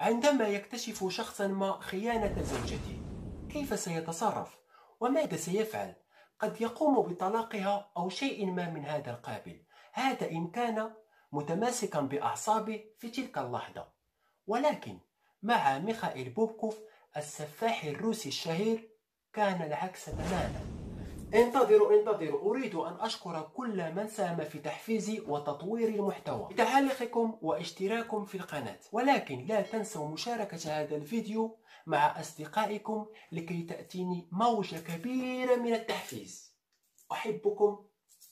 عندما يكتشف شخصا ما خيانة زوجته، كيف سيتصرف؟ وماذا سيفعل؟ قد يقوم بطلاقها أو شيء ما من هذا القابل. هذا إن كان متماسكا بأعصابه في تلك اللحظة. ولكن مع ميخائيل بوبكوف السفاح الروسي الشهير كان العكس تماما. انتظروا، أريد أن أشكر كل من ساهم في تحفيز وتطوير المحتوى بتعليقكم واشتراككم في القناة، ولكن لا تنسوا مشاركة هذا الفيديو مع أصدقائكم لكي تأتيني موجة كبيرة من التحفيز. أحبكم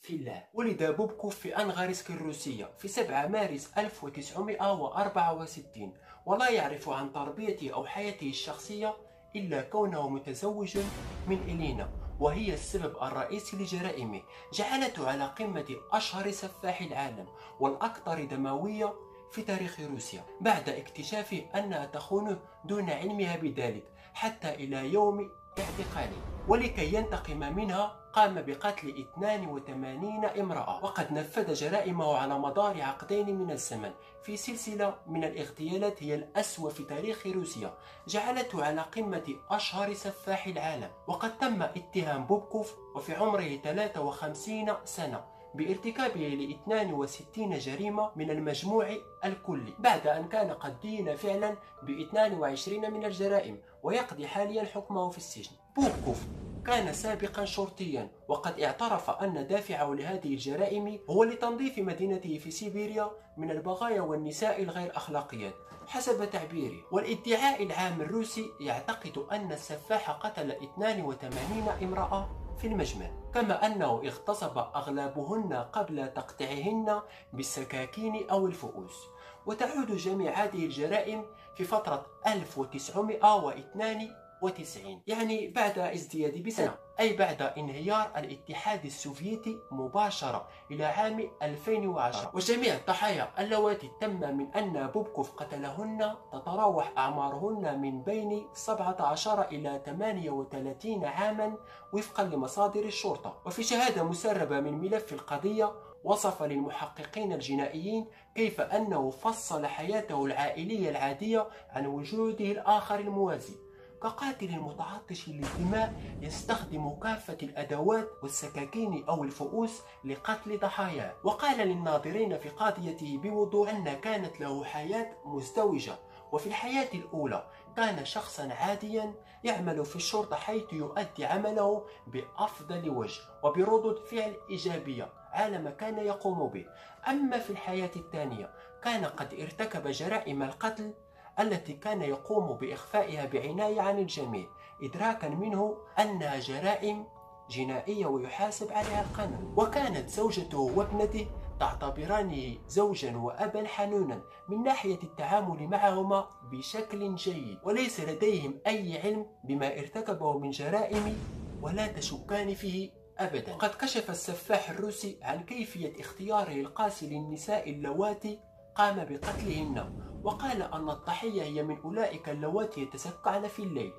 في الله. ولد بوبكوف في أنغارسك الروسية في 7 مارس 1964، ولا يعرف عن تربيته أو حياته الشخصية إلا كونه متزوجا من إلينا، وهي السبب الرئيسي لجرائمه جعلته على قمة أشهر سفاح العالم والأكثر دموية في تاريخ روسيا، بعد اكتشافه أنها تخونه دون علمها بذلك حتى إلى يوم اعتقاله. ولكي ينتقم منها قام بقتل 82 امرأة، وقد نفذ جرائمه على مدار عقدين من الزمن في سلسلة من الاغتيالات هي الأسوأ في تاريخ روسيا، جعلته على قمة أشهر سفاح العالم. وقد تم اتهام بوبكوف وفي عمره 53 سنة بارتكابه ل 62 جريمة من المجموع الكلي، بعد أن كان قد دين فعلا ب 22 من الجرائم ويقضي حاليا حكمه في السجن. بوبكوف كان سابقا شرطيا، وقد اعترف أن دافعه لهذه الجرائم هو لتنظيف مدينته في سيبيريا من البغايا والنساء الغير أخلاقيات حسب تعبيره. والادعاء العام الروسي يعتقد أن السفاح قتل 82 امرأة في المجمل، كما أنه اغتصب أغلبهن قبل تقطيعهن بالسكاكين أو الفؤوس. وتعود جميع هذه الجرائم في فترة 1992، يعني بعد ازدياد بسنة، أي بعد انهيار الاتحاد السوفيتي مباشرة إلى عام 2010. وجميع الضحايا اللواتي تم من أن بوبكوف قتلهن تتراوح أعمارهن من بين 17 إلى 38 عاما وفقا لمصادر الشرطة. وفي شهادة مسربة من ملف القضية وصف للمحققين الجنائيين كيف أنه فصل حياته العائلية العادية عن وجوده الآخر الموازي. كقاتل متعطش للدماء يستخدم كافة الأدوات والسكاكين أو الفؤوس لقتل ضحاياه. وقال للناظرين في قضيته بوضوح أن كانت له حياة مزدوجة، وفي الحياة الأولى كان شخصا عاديا يعمل في الشرطة، حيث يؤدي عمله بأفضل وجه وبردود فعل إيجابية على ما كان يقوم به. أما في الحياة الثانية كان قد ارتكب جرائم القتل التي كان يقوم بإخفائها بعناية عن الجميع، إدراكا منه أنها جرائم جنائية ويحاسب عليها القانون. وكانت زوجته وابنته تعتبرانه زوجا وأبا حنونا من ناحية التعامل معهما بشكل جيد، وليس لديهم أي علم بما ارتكبه من جرائم ولا تشكان فيه أبدا. قد كشف السفاح الروسي عن كيفية اختياره القاسي للنساء اللواتي قام بقتلهن، وقال أن الضحية هي من أولئك اللواتي يتسكعن في الليل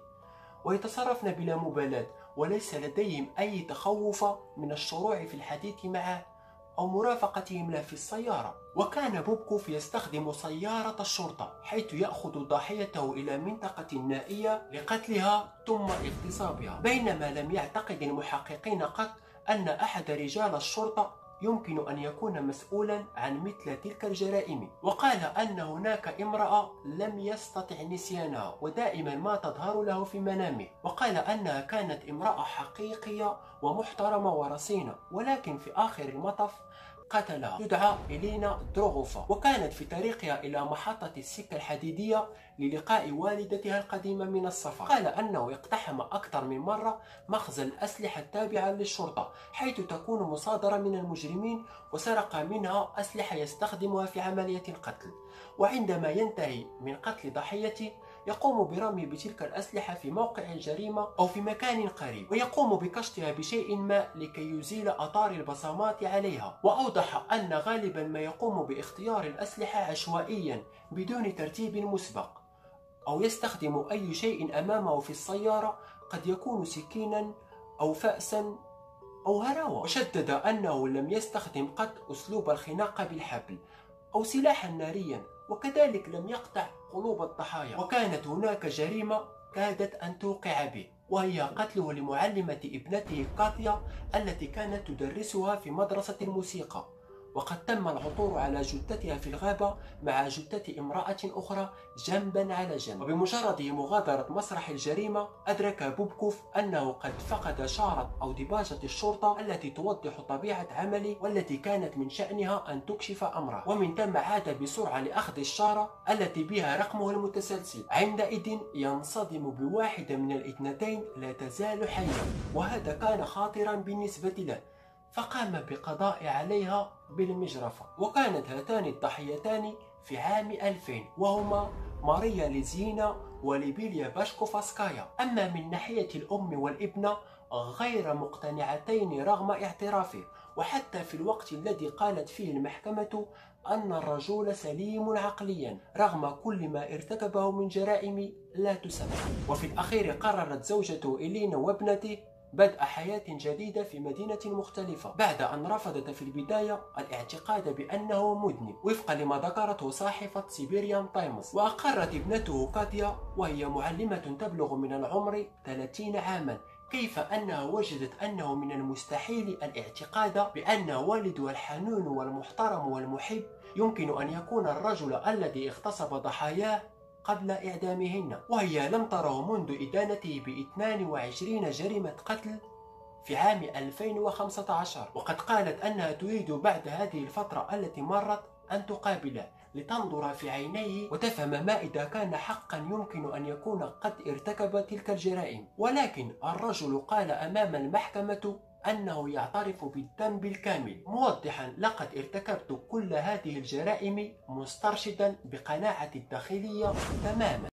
ويتصرفن بلا مبالاة، وليس لديهم أي تخوف من الشروع في الحديث معه أو مرافقتهم له في السيارة. وكان بوبكوف يستخدم سيارة الشرطة، حيث يأخذ ضحيته إلى منطقة نائية لقتلها ثم اغتصابها، بينما لم يعتقد المحققين قط أن أحد رجال الشرطة يمكن أن يكون مسؤولا عن مثل تلك الجرائم. وقال أن هناك امرأة لم يستطع نسيانها ودائما ما تظهر له في منامه، وقال أنها كانت امرأة حقيقية ومحترمة ورصينة، ولكن في آخر المطاف قتلها. تدعى إلينا دروغوفا، وكانت في طريقها إلى محطة السكة الحديدية للقاء والدتها القديمة من السفر. قال أنه اقتحم أكثر من مرة مخزن الأسلحة التابعة للشرطة، حيث تكون مصادرة من المجرمين، وسرق منها أسلحة يستخدمها في عملية القتل. وعندما ينتهي من قتل ضحيته يقوم برمي بتلك الأسلحة في موقع الجريمة أو في مكان قريب، ويقوم بكشطها بشيء ما لكي يزيل آثار البصمات عليها. وأوضح أن غالبا ما يقوم باختيار الأسلحة عشوائيا بدون ترتيب مسبق، أو يستخدم أي شيء أمامه في السيارة، قد يكون سكينا أو فأسا أو هراوة. وشدد أنه لم يستخدم قط أسلوب الخناق بالحبل أو سلاحا ناريا، وكذلك لم يقطع قلوب الضحايا. وكانت هناك جريمة كادت أن توقع به، وهي قتله لمعلمة ابنته كاتيا التي كانت تدرسها في مدرسة الموسيقى. وقد تم العثور على جثتها في الغابة مع جثة امرأة أخرى جنبا على جنب. وبمجرد مغادرة مسرح الجريمة أدرك بوبكوف أنه قد فقد شارة أو دباجة الشرطة التي توضح طبيعة عمله والتي كانت من شأنها أن تكشف أمره. ومن ثم عاد بسرعة لأخذ الشارة التي بها رقمه المتسلسل. عندئذ ينصدم بواحدة من الاثنتين لا تزال حية، وهذا كان خاطرا بالنسبة له، فقام بقضاء عليها بالمجرفة. وكانت هاتان الضحيتان في عام 2000 وهما ماريا ليزينا وليبيليا باشكوفسكايا. أما من ناحية الأم والابنة غير مقتنعتين رغم اعترافه، وحتى في الوقت الذي قالت فيه المحكمة أن الرجل سليم عقليا رغم كل ما ارتكبه من جرائم لا تسمح. وفي الأخير قررت زوجته إلينا وابنته بدء حياة جديدة في مدينة مختلفة بعد أن رفضت في البداية الاعتقاد بأنه مذنب وفقا لما ذكرته صحيفة سيبيريان تايمز. وأقرت ابنته كاتيا وهي معلمة تبلغ من العمر 30 عاما كيف أنها وجدت أنه من المستحيل الاعتقاد بأن والدها الحنون والمحترم والمحب يمكن أن يكون الرجل الذي اغتصب ضحاياه قبل إعدامهن، وهي لم تره منذ إدانته ب 22 جريمة قتل في عام 2015. وقد قالت أنها تريد بعد هذه الفترة التي مرت أن تقابله لتنظر في عينيه وتفهم ما إذا كان حقا يمكن أن يكون قد ارتكب تلك الجرائم. ولكن الرجل قال أمام المحكمة أنه يعترف بالذنب الكامل، موضحا لقد ارتكبت كل هذه الجرائم، مسترشدا بقناعة الداخلية تماما.